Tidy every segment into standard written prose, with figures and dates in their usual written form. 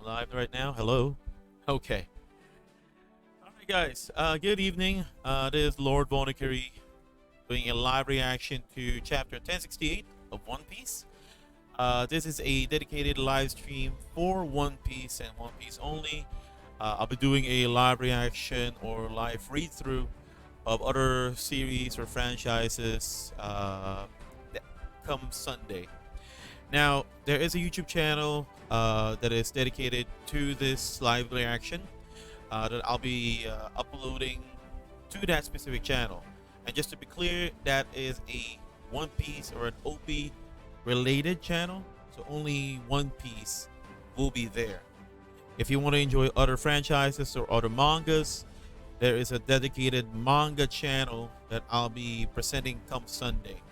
Live right now. Hello. Okay. All right, guys. Good evening. This is Lord Vonakiri doing a live reaction to chapter 1068 of One Piece. This is a dedicated live stream for One Piece and One Piece only. I'll be doing a live reaction or live read through of other series or franchises that come Sunday. Now, there is a YouTube channel that is dedicated to this live reaction that I'll be uploading to that specific channel. And just to be clear, that is a One Piece or an OP related channel. So only One Piece will be there. If you want to enjoy other franchises or other mangas, there is a dedicated manga channel that I'll be presenting come Sunday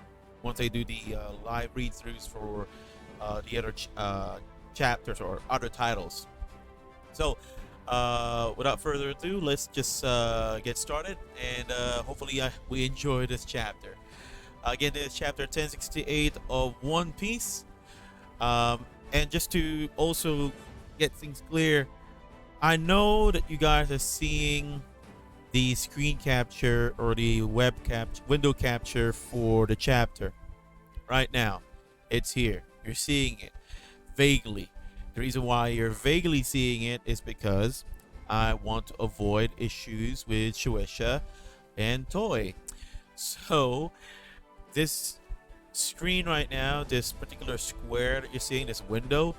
once I do the live read-throughs for the other chapters or other titles. So, without further ado, let's just get started, and hopefully we enjoy this chapter. Again, this is chapter 1068 of One Piece. And just to also get things clear, I know that you guys are seeing the screen capture or the window capture for the chapter right now. It's here. You're seeing it vaguely. The reason why you're vaguely seeing it is because I want to avoid issues with Shueisha and Toei. So this screen right now, this particular square that you're seeing, this window,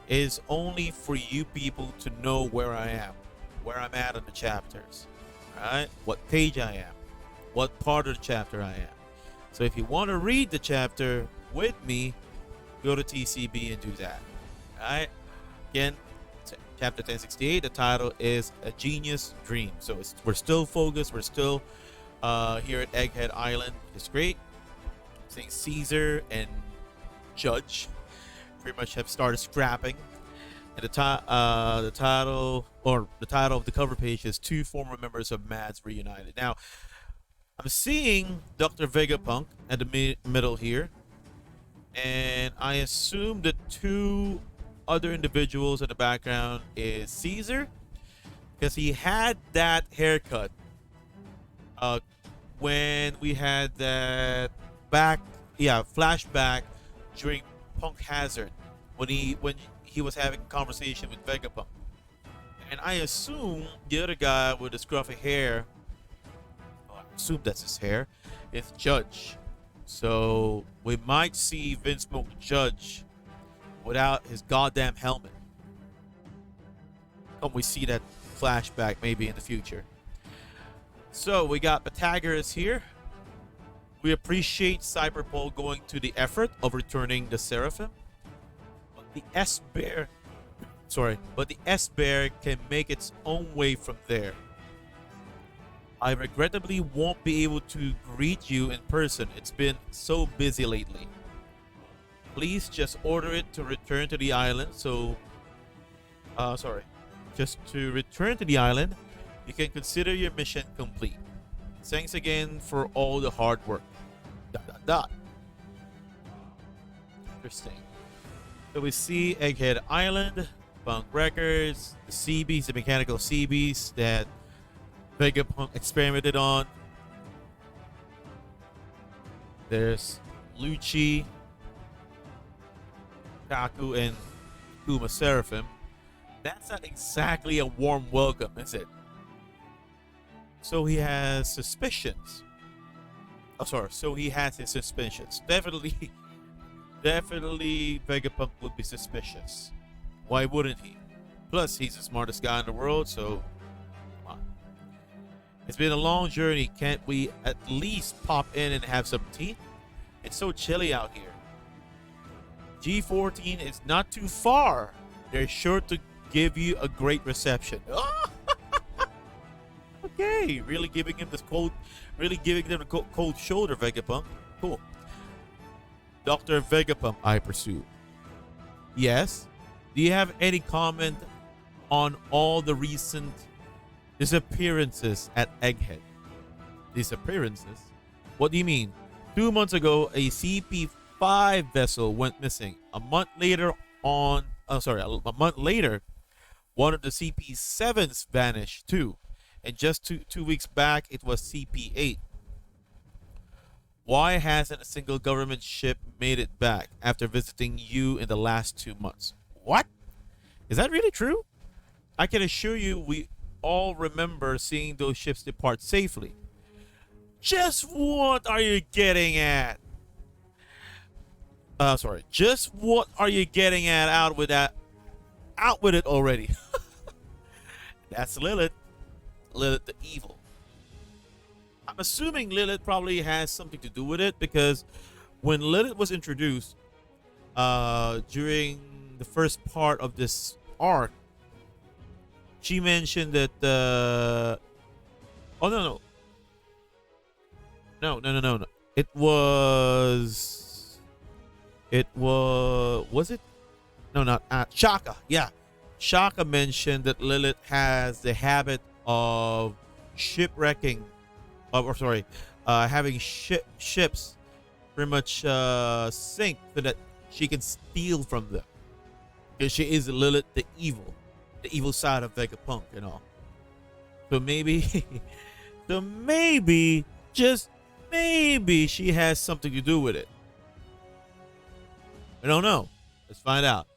is only for you people to know where I am, where I'm at in the chapters, right? What page I am, what part of the chapter I am. So if you want to read the chapter with me, go to TCB and do that. All right. Again, chapter 1068. The title is A Genius Dream. So we're still focused. We're still here at Egghead Island. It's great. Saying Caesar and Judge pretty much have started scrapping. And the title of the cover page is two former members of Mads reunited. Now, I'm seeing Dr. Vegapunk at the middle here. And I assume the two other individuals in the background is Caesar, because he had that haircut when we had that flashback during Punk Hazard when he was having a conversation with Vegapunk. And I assume the other guy with the scruffy hair, I assume that's his hair, is Judge. So we might see Vince Smoke Judge without his goddamn helmet. Come we see that flashback maybe in the future. So we got Pythagoras here. We appreciate Cyberpole going to the effort of returning the Seraphim. But the S-Bear can make its own way from there. I regrettably won't be able to greet you in person. It's been so busy lately. Please just order it to return to the island. Just to return to the island, you can consider your mission complete. Thanks again for all the hard work. ... Interesting. So we see Egghead Island, Punk Records, the CBs, the mechanical CBs that Vegapunk experimented on. There's Lucci, Kaku, and Kuma Seraphim. That's not exactly a warm welcome, is it? So he has suspicions. So he has his suspicions. Definitely Vegapunk would be suspicious. Why wouldn't he? Plus, he's the smartest guy in the world, so come on. It's been a long journey. Can't we at least pop in and have some tea? It's so chilly out here. G14 is not too far. They're sure to give you a great reception. Okay, really giving him the cold shoulder, Vegapunk. Cool. Dr. Vegapunk, I pursue. Yes? Do you have any comment on all the recent disappearances at Egghead? Disappearances? What do you mean? 2 months ago, a CP5 vessel went missing. A month later, One of the CP7s vanished too. And just 2 weeks back, it was CP8. Why hasn't a single government ship made it back after visiting you in the last 2 months? What? Is that really true? I can assure you we all remember seeing those ships depart safely. Just what are you getting at? Sorry. Just what are you getting at out with that? Out with it already. That's Lilith. Lilith the evil. I'm assuming Lilith probably has something to do with it because when Lilith was introduced during the first part of this arc, she mentioned that oh no. Was it? No, not Shaka. Yeah. Shaka mentioned that Lilith has the habit of shipwrecking, or sorry, having ships pretty much sink so that she can steal from them. Because she is Lilith the evil side of Vegapunk and all. So maybe, just maybe she has something to do with it. I don't know. Let's find out.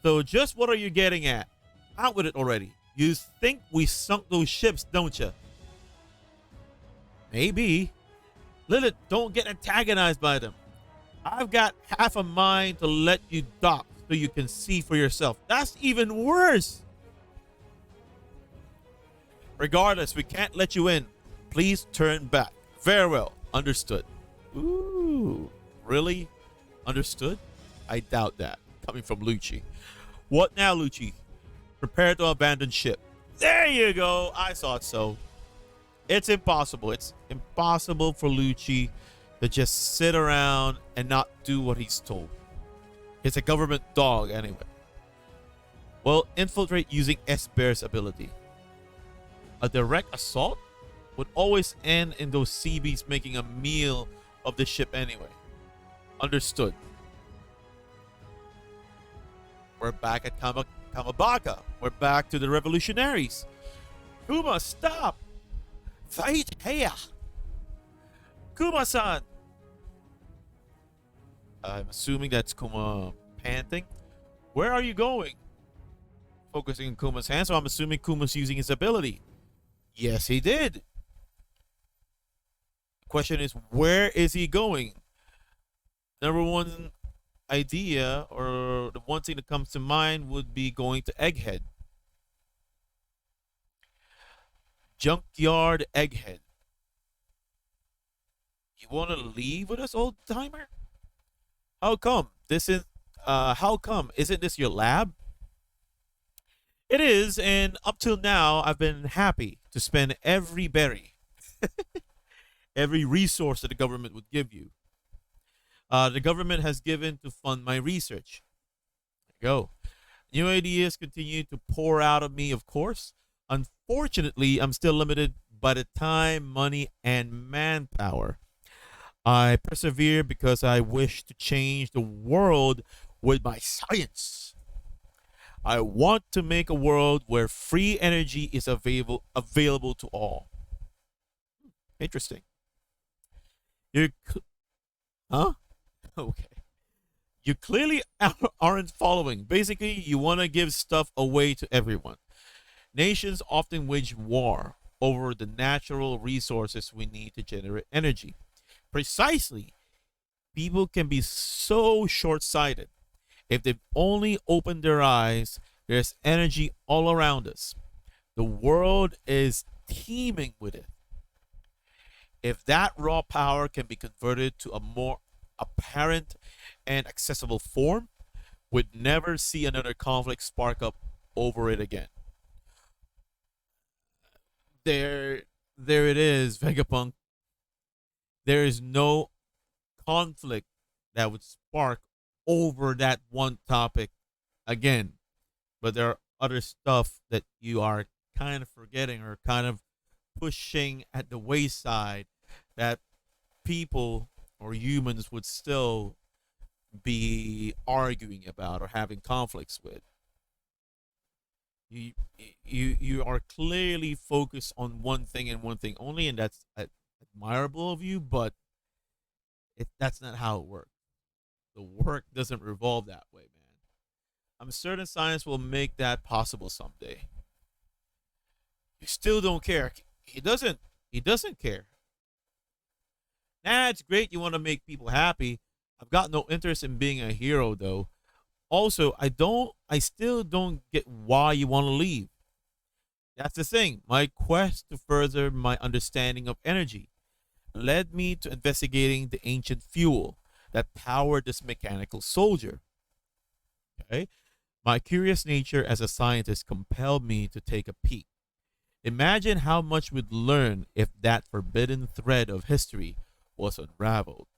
So just what are you getting at? Out with it already. You think we sunk those ships, don't you? Maybe. Lilith, don't get antagonized by them. I've got half a mind to let you dock so you can see for yourself. That's even worse. Regardless, we can't let you in. Please turn back. Very well. Understood. Ooh. Really? Understood? I doubt that. Coming from Lucci. What now, Lucci? Prepare to abandon ship. There you go. I thought so. It's impossible. It's impossible for Lucci to just sit around and not do what he's told. He's a government dog anyway. Well, infiltrate using S-Bear's ability. A direct assault would always end in those CBs making a meal of the ship anyway. Understood. We're back at Kamabaka. We're back to the revolutionaries. Kuma, stop! Fight here! Kuma-san! I'm assuming that's Kuma panting. Where are you going? Focusing on Kuma's hand, so I'm assuming Kuma's using his ability. Yes, he did. The question is, where is he going? Number one idea, or the one thing that comes to mind, would be going to Egghead. Junkyard Egghead. You want to leave with us, old timer? How come? How come? Isn't this your lab? It is, and up till now, I've been happy to spend every berry, every resource that the government would give you. The government has given to fund my research. There you go. New ideas continue to pour out of me, of course. Unfortunately, I'm still limited by the time, money, and manpower. I persevere because I wish to change the world with my science. I want to make a world where free energy is available to all. Interesting. You're, huh? Okay. You clearly aren't following. Basically, you want to give stuff away to everyone. Nations often wage war over the natural resources we need to generate energy. Precisely, people can be so short-sighted. If they've only opened their eyes, there's energy all around us. The world is teeming with it. If that raw power can be converted to a more apparent and accessible form, we'd never see another conflict spark up over it again. There it is, Vegapunk. There is no conflict that would spark over that one topic again. But there are other stuff that you are kind of forgetting or kind of pushing at the wayside that people or humans would still be arguing about or having conflicts with. You you are clearly focused on one thing and one thing only, and that's admirable of you. But that's not how it works. The work doesn't revolve that way, man. I'm certain science will make that possible someday. You still don't care. He doesn't. He doesn't care. Nah, it's great. You want to make people happy. I've got no interest in being a hero, though. Also, I still don't get why you want to leave. That's the thing. My quest to further my understanding of energy led me to investigating the ancient fuel that powered this mechanical soldier. Okay? My curious nature as a scientist compelled me to take a peek. Imagine how much we'd learn if that forbidden thread of history was unraveled.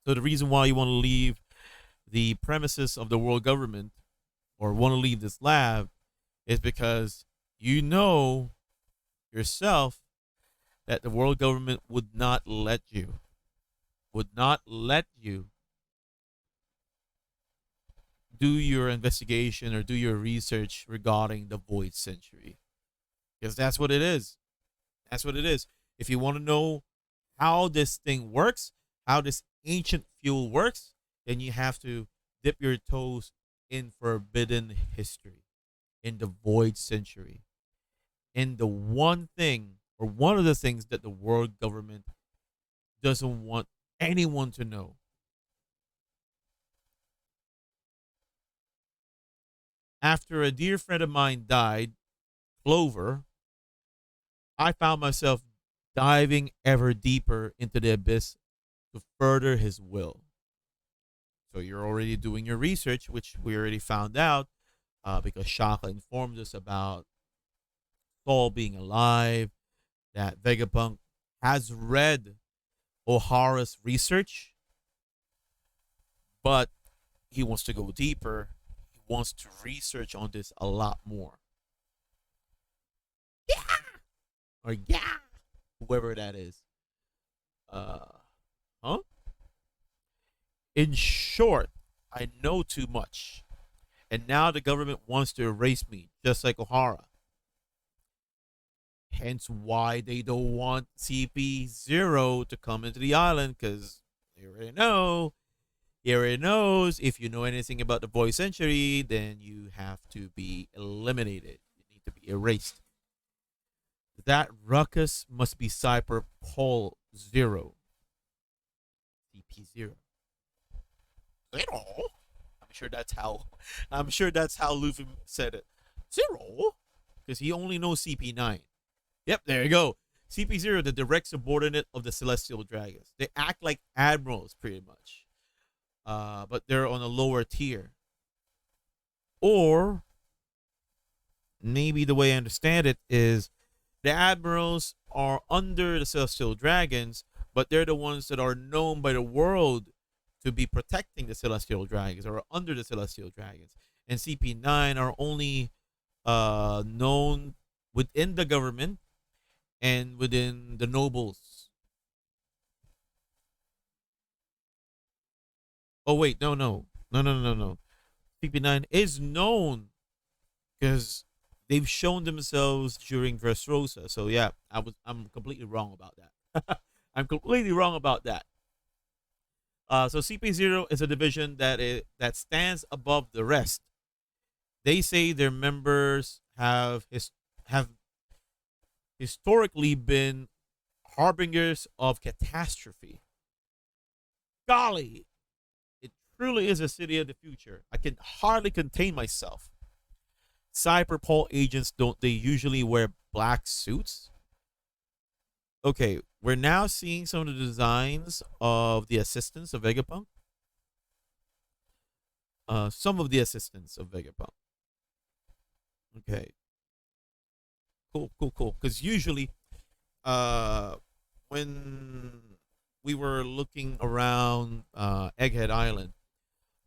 So, the reason why you want to leave the premises of the world government or want to leave this lab is because you know yourself that the world government would not let you do your investigation or do your research regarding the void century, because that's what it is. That's what it is. If you want to know how this thing works, how this ancient fuel works, then you have to dip your toes in forbidden history, in the void century, in the one thing or one of the things that the world government doesn't want anyone to know. After a dear friend of mine died, Clover, I found myself diving ever deeper into the abyss to further his will. So you're already doing your research, which we already found out because Shaka informed us about Saul being alive, that Vegapunk has read O'Hara's research, but he wants to go deeper. He wants to research on this a lot more. Yeah! Or yeah! Whoever that is. Uh, huh? In short, I know too much. And now the government wants to erase me, just like O'Hara. Hence why they don't want CP0 to come into the island, because they already know. He already knows if you know anything about the Void Century, then you have to be eliminated. You need to be erased. That ruckus must be Cyber Pole Zero. CP0. Zero? I'm sure that's how Luffy said it. Zero? Because he only knows CP9. Yep, there you go. CP0, the direct subordinate of the Celestial Dragons. They act like admirals, pretty much. But they're on a lower tier. Or, maybe the way I understand it is the admirals are under the Celestial Dragons, but they're the ones that are known by the world to be protecting the Celestial Dragons or under the Celestial Dragons. And CP9 are only known within the government and within the nobles. Oh wait, no. CP9 is known because they've shown themselves during Dressrosa. So yeah, I'm completely wrong about that. I'm completely wrong about that. So CP0 is a division that stands above the rest. They say their members have historically been harbingers of catastrophe. Golly, it truly is a city of the future. I can hardly contain myself. Cyberpol agents, don't they usually wear black suits? Okay, we're now seeing some of the designs of the assistants of Vegapunk. Some of the assistants of Vegapunk. Okay, cool. Because usually, when we were looking around Egghead Island,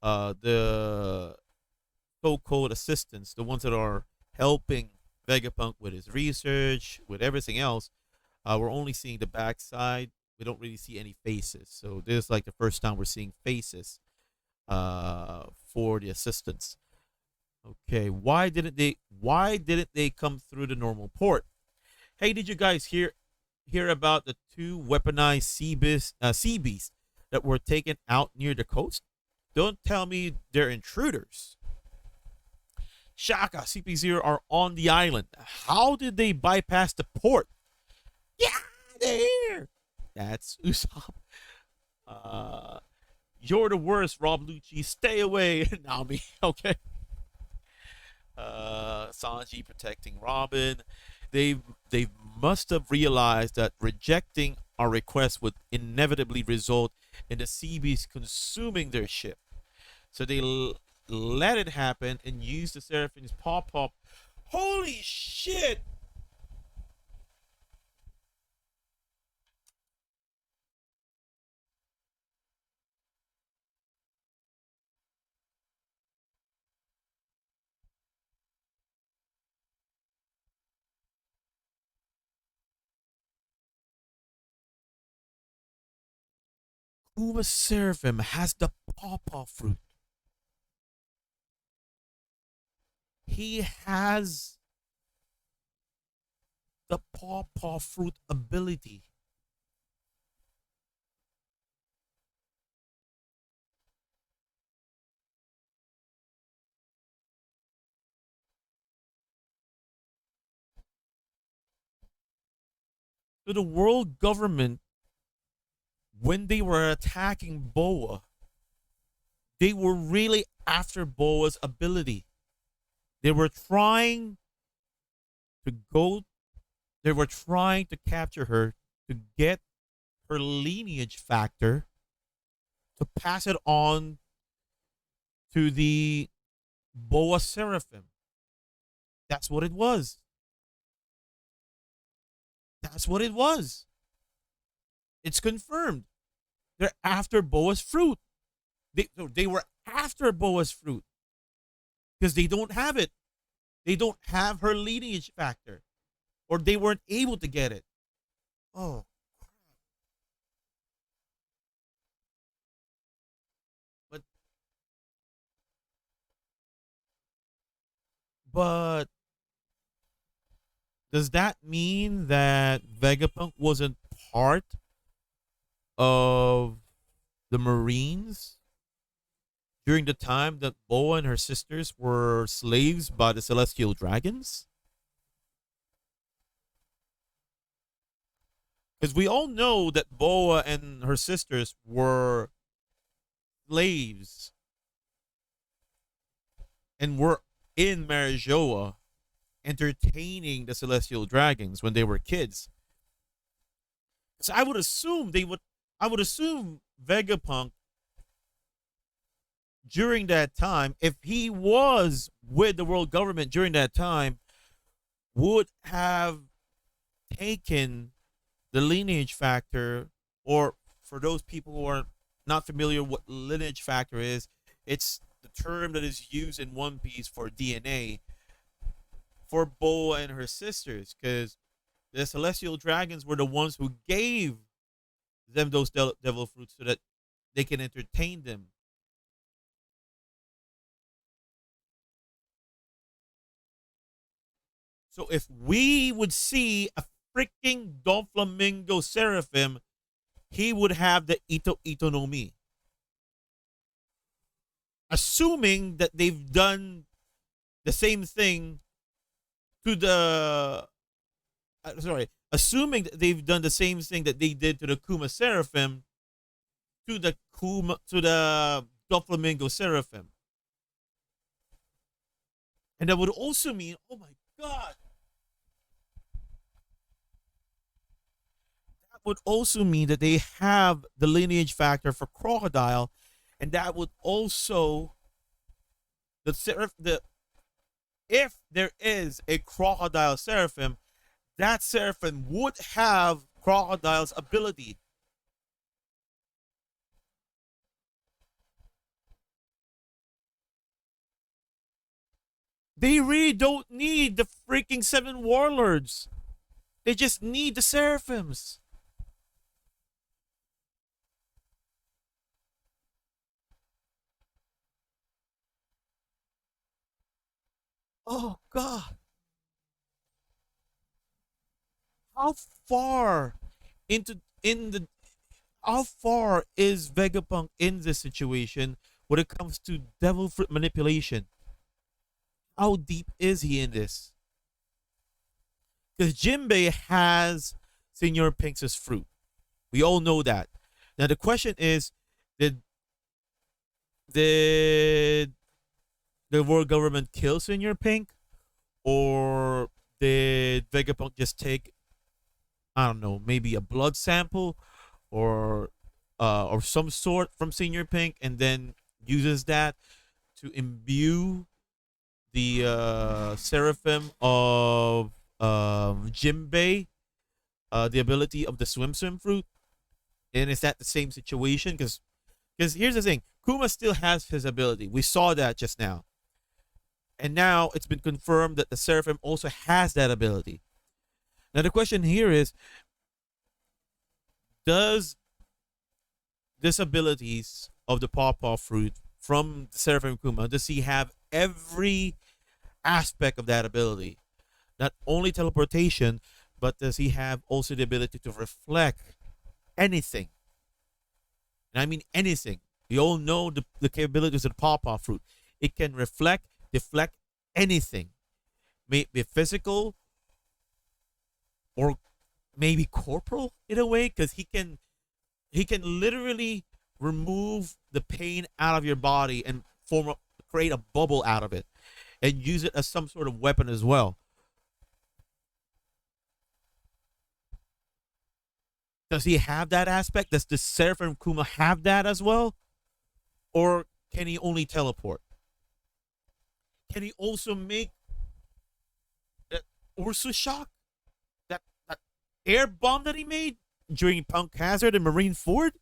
the so-called assistants, the ones that are helping Vegapunk with his research, with everything else, we're only seeing the backside. We don't really see any faces. So this is like the first time we're seeing faces for the assistants. Okay, why didn't they come through the normal port? Hey, did you guys hear about the two weaponized sea beasts that were taken out near the coast? Don't tell me they're intruders. Shaka, CP0 are on the island. How did they bypass the port? Yeah, they're here. That's Usopp. Uh, you're the worst, Rob Lucci. Stay away, Nami. Okay. Sanji protecting Robin. They must have realized that rejecting our request would inevitably result in the Seabees consuming their ship. So they let it happen and use the Seraphim's pop up. Holy shit! Kuma Seraphim has the pawpaw fruit. He has the pawpaw fruit ability. So the world government, when they were attacking Boa, they were really after Boa's ability. They were trying to go, they were trying to capture her to get her lineage factor to pass it on to the Boa Seraphim. That's what it was. That's what it was. It's confirmed. They're after Boa's fruit. They were after Boa's fruit because they don't have it. They don't have her lineage factor, or they weren't able to get it. Oh, but but does that mean that Vegapunk wasn't part of the Marines during the time that Boa and her sisters were slaves by the Celestial Dragons? Because we all know that Boa and her sisters were slaves and were in Marijoa entertaining the Celestial Dragons when they were kids. So I would assume Vegapunk during that time, if he was with the world government during that time, would have taken the lineage factor, or for those people who are not familiar what lineage factor is, it's the term that is used in One Piece for DNA for Boa and her sisters, because the Celestial Dragons were the ones who gave them those devil fruits so that they can entertain them. So if we would see a freaking Doflamingo Seraphim, he would have the Ito Ito no Mi. Assuming that they've done the same thing to the assuming that they've done the same thing that they did to the Kuma Seraphim to the Doflamingo Seraphim. And that would also mean, oh my god, that would also mean that they have the lineage factor for Crocodile, and that would also the seraph the if there is a Crocodile Seraphim, that Seraphim would have Crocodile's ability. They really don't need the freaking seven warlords. They just need the Seraphims. Oh God. How far into in the how far is Vegapunk in this situation when it comes to devil fruit manipulation? How deep is he in this? Because Jinbei has Senor Pink's fruit. We all know that. Now the question is, did did the world government kill Senor Pink, or did Vegapunk just take, I don't know, maybe a blood sample or some sort from Senior Pink, and then uses that to imbue the Seraphim of Jimbei, the ability of the swim fruit? And is that the same situation? Because here's the thing, Kuma still has his ability. We saw that just now, and now it's been confirmed that the Seraphim also has that ability. Now the question here is, does disabilities of the pawpaw fruit from Seraphim Kuma, does he have every aspect of that ability? Not only teleportation, but does he have also the ability to reflect anything? And I mean anything. We all know the capabilities of the pawpaw fruit. It can reflect, deflect anything. May it be physical or maybe corporal in a way, because he can literally remove the pain out of your body and create a bubble out of it and use it as some sort of weapon as well. Does he have that aspect? Does the Seraphim Kuma have that as well? Or can he only teleport? Can he also make that Ursu shock? That air bomb that he made during Punk Hazard and Marine Ford?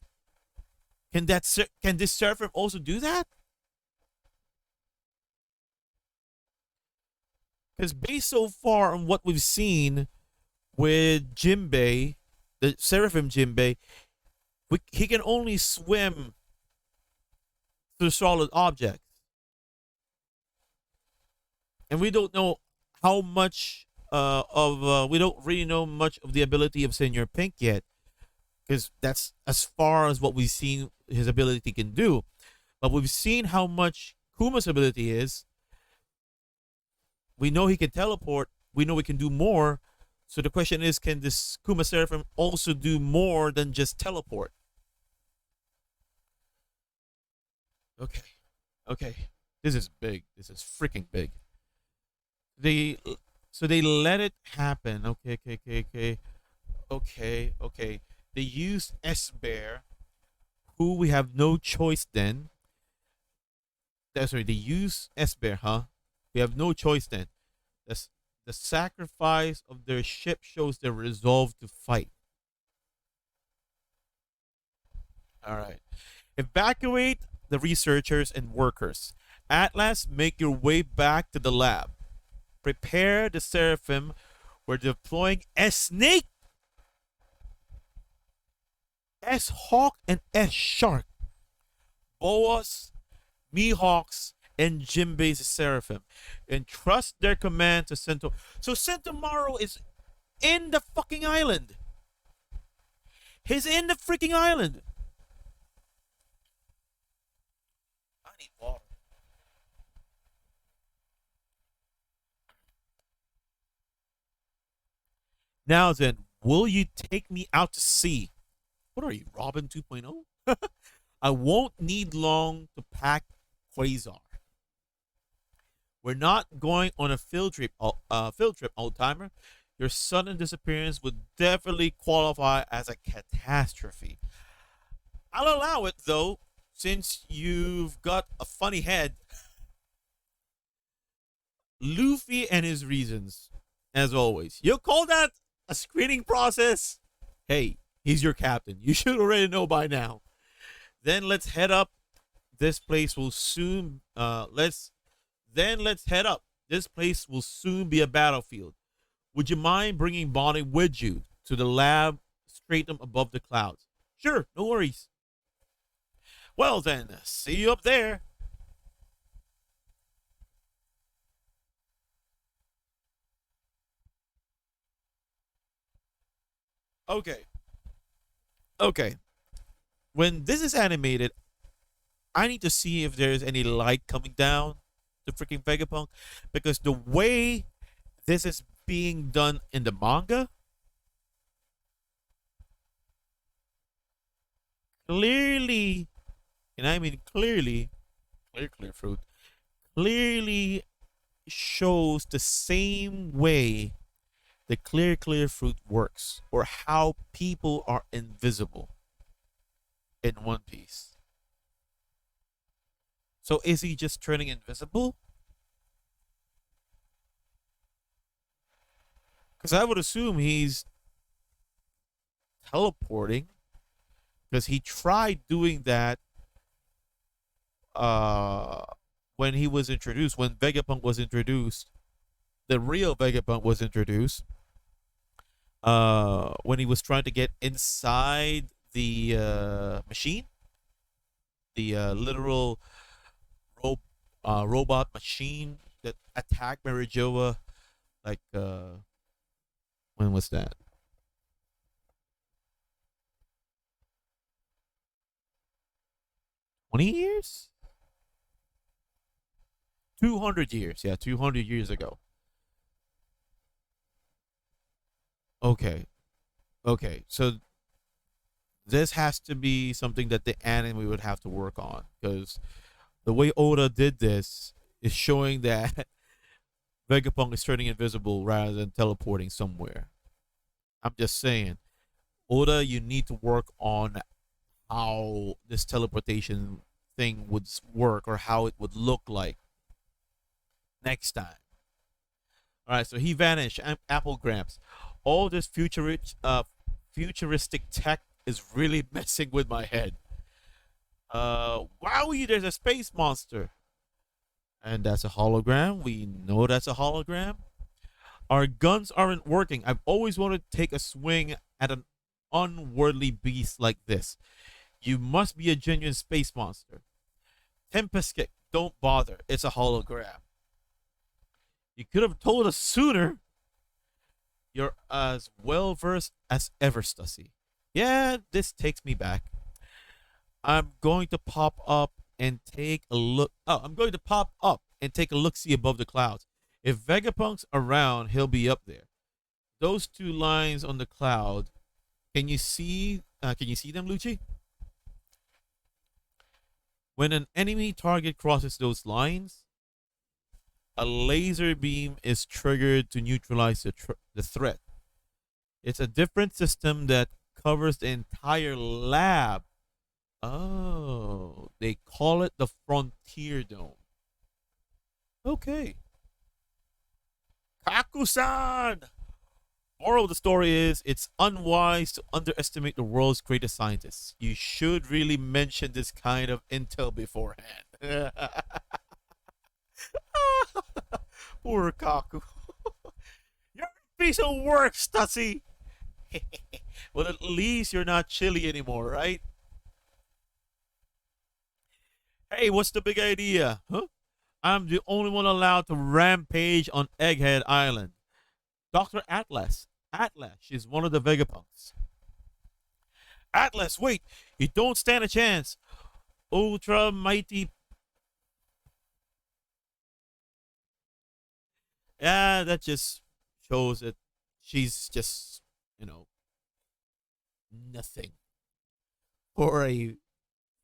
Can this Seraphim also do that? Because based so far on what we've seen with Jimbei, the Seraphim Jimbei, he can only swim through solid objects. And we don't know how much we don't really know much of the ability of Senor Pink yet, because that's as far as what we've seen his ability can do. But we've seen how much Kuma's ability is. We know he can teleport. We know he can do more. So the question is, can this Kuma Seraphim also do more than just teleport? Okay. Okay. This is big. This is freaking big. They so they let it happen. Okay, okay, okay, okay. Okay, okay. They used S Bear, who we have no choice then. Sorry, they use S Bear, huh? We have no choice then. That's the sacrifice of their ship shows their resolve to fight. All right. Evacuate the researchers and workers. Atlas, make your way back to the lab. Prepare the Seraphim. We're deploying S Snake, S Hawk, and S Shark. Boas, Mihawks, and Jinbei's Seraphim. And trust their command to Centaur. So Centauro is in the fucking island. He's in the freaking island. I need water. Now then, will you take me out to sea? What are you, Robin 2.0? I won't need long to pack Quasar. We're not going on a field trip, old timer. Your sudden disappearance would definitely qualify as a catastrophe. I'll allow it though, since you've got a funny head. Luffy and his reasons, as always. You'll call that a screening process? Hey, he's your captain. You should already know by now. Then let's head up. This place will soon. Let's head up. This place will soon be a battlefield. Would you mind bringing Bonnie with you to the lab straight above the clouds? Sure, no worries. Well then, see you up there. Okay. Okay. When this is animated, I need to see if there's any light coming down to freaking Vegapunk, because the way this is being done in the manga, clearly, and I mean clearly, clear fruit, clearly shows the same way the clear fruit works, or how people are invisible in One Piece. So is he just turning invisible? Because I would assume he's teleporting, because he tried doing that uh when he was introduced, when Vegapunk was introduced, the real Vegapunk was introduced, when he was trying to get inside the machine, the literal robot machine that attacked Marijoa, like when was that? 20 years? 200 years, yeah, 200 years ago. Okay, okay, so this has to be something that the anime would have to work on, because the way Oda did this is showing that Vegapunk is turning invisible rather than teleporting somewhere. I'm just saying, Oda, you need to work on how this teleportation thing would work, or how it would look like next time. All right, so he vanished. Apple Gramps. All this futuristic tech is really messing with my head. Wowie, there's a space monster. And that's a hologram. We know that's a hologram. Our guns aren't working. I've always wanted to take a swing at an unworldly beast like this. You must be a genuine space monster. Tempest Kick, don't bother. It's a hologram. You could have told us sooner. You're as well versed as ever, Stussy. Yeah, this takes me back. I'm going to pop up and take a look. Oh, I'm going to pop up and take a look see above the clouds. If Vegapunk's around, he'll be up there. Those two lines on the cloud. Can you see? Can you see them, Lucci? When an enemy target crosses those lines, a laser beam is triggered to neutralize the threat. It's a different system that covers the entire lab. Oh, they call it the Frontier Dome. Okay. Kaku-san! Moral of the story is, it's unwise to underestimate the world's greatest scientists. You should really mention this kind of intel beforehand. Poor Kaku. You're a piece of work, Stussy. Well, at least you're not chilly anymore, right? Hey, what's the big idea? Huh? I'm the only one allowed to rampage on Egghead Island. Dr. Atlas. Atlas, she's one of the Vegapunks. Atlas, wait! You don't stand a chance! Ultra mighty. Yeah, that just shows that she's just, nothing. For a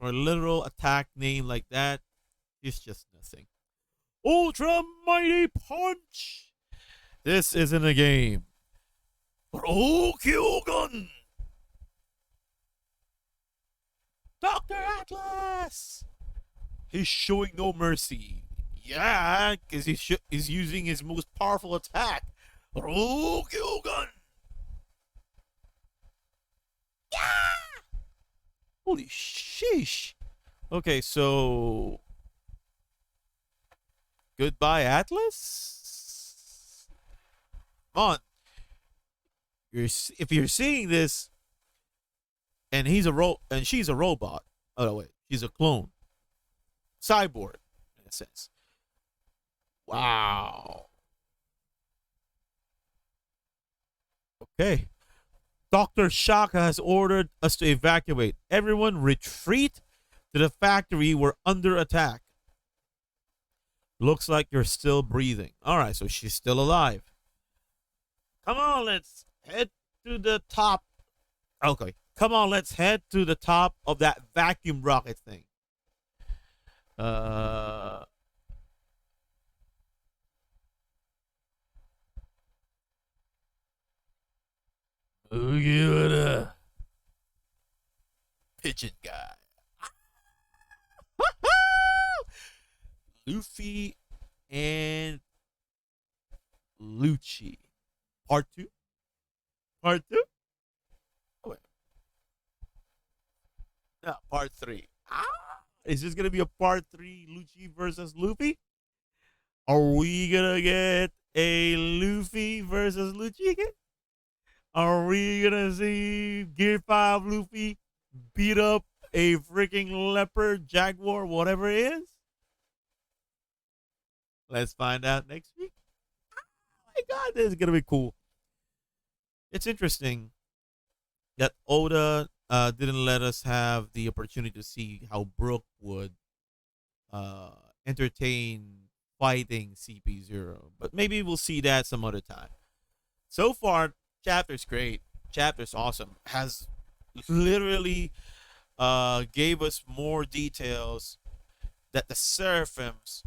literal attack name like that, she's just nothing. Ultra mighty punch! This isn't a game. Oh, Kyogun! Dr. Atlas! He's showing no mercy. Yeah, because he's using his most powerful attack. Oh, Kyogun! Yeah! Holy sheesh. Okay, so goodbye, Atlas. Come on. If you're seeing this, and she's a robot. Oh wait, she's a clone, cyborg, in a sense. Wow. Okay. Dr. Shaka has ordered us to evacuate. Everyone retreat to the factory. We're under attack. Looks like you're still breathing. All right, so she's still alive. Come on, let's head to the top. Okay, come on, let's head to the top of that vacuum rocket thing. Uh, Oogie what a pigeon guy. Luffy and Lucci. Part 2? Part 2? Oh, wait. No, part 3. Is this going to be a part 3 Lucci versus Luffy? Are we going to get a Luffy versus Lucci again? Are we going to see Gear 5 Luffy beat up a freaking leopard, jaguar, whatever it is? Let's find out next week. Oh my god, this is going to be cool. It's interesting that Oda didn't let us have the opportunity to see how Brook would entertain fighting CP0. But maybe we'll see that some other time. So far, chapter's great. Chapter's awesome. Has literally gave us more details that the Seraphims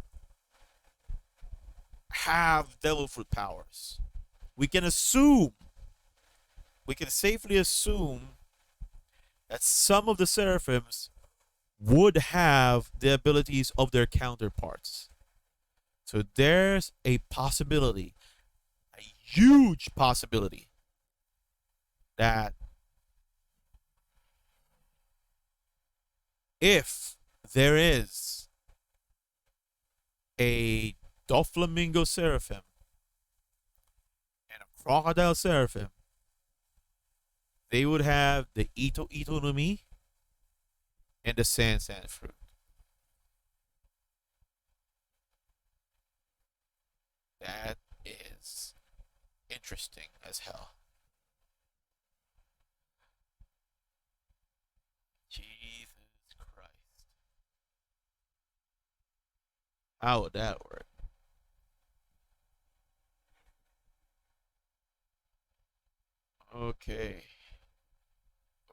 have devil fruit powers. We can safely assume that some of the Seraphims would have the abilities of their counterparts. So there's a possibility, a huge possibility, that if there is a Doflamingo Seraphim and a Crocodile Seraphim, they would have the Ito Ito no Mi and the Sand Sand Fruit. That is interesting as hell. Jesus Christ. How would that work? Okay.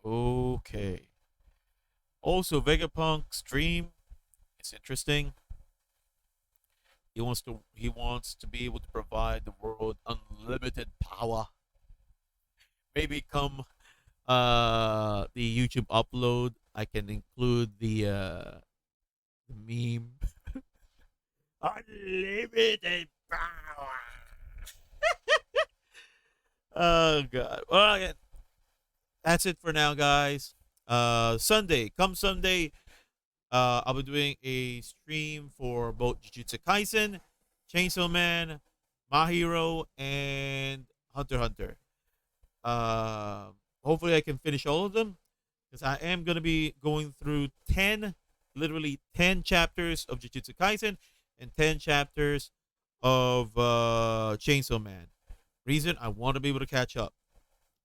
Okay. Also, Vegapunk stream. It's interesting. He wants to be able to provide the world unlimited power. Maybe come the YouTube upload, I can include the meme. Unlimited power. Oh god. Well, again, that's it for now, guys. Sunday, come Sunday, I'll be doing a stream for both Jujutsu Kaisen, Chainsaw Man, My Hero, and Hunter x Hunter. Hopefully I can finish all of them, because I am going to be going through literally 10 chapters of Jujutsu Kaisen and 10 chapters of Chainsaw Man. Reason, I want to be able to catch up,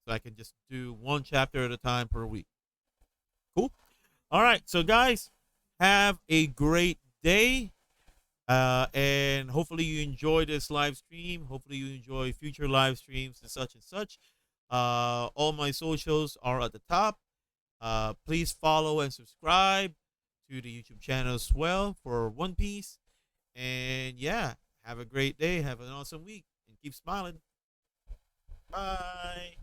so I can just do one chapter at a time per week. Cool. All right, so guys, have a great day, and hopefully you enjoy this live stream. Hopefully you enjoy future live streams and such and such. All my socials are at the top. Please follow and subscribe to the YouTube channel as well for One Piece. And yeah, have a great day. Have an awesome week, and keep smiling. Bye.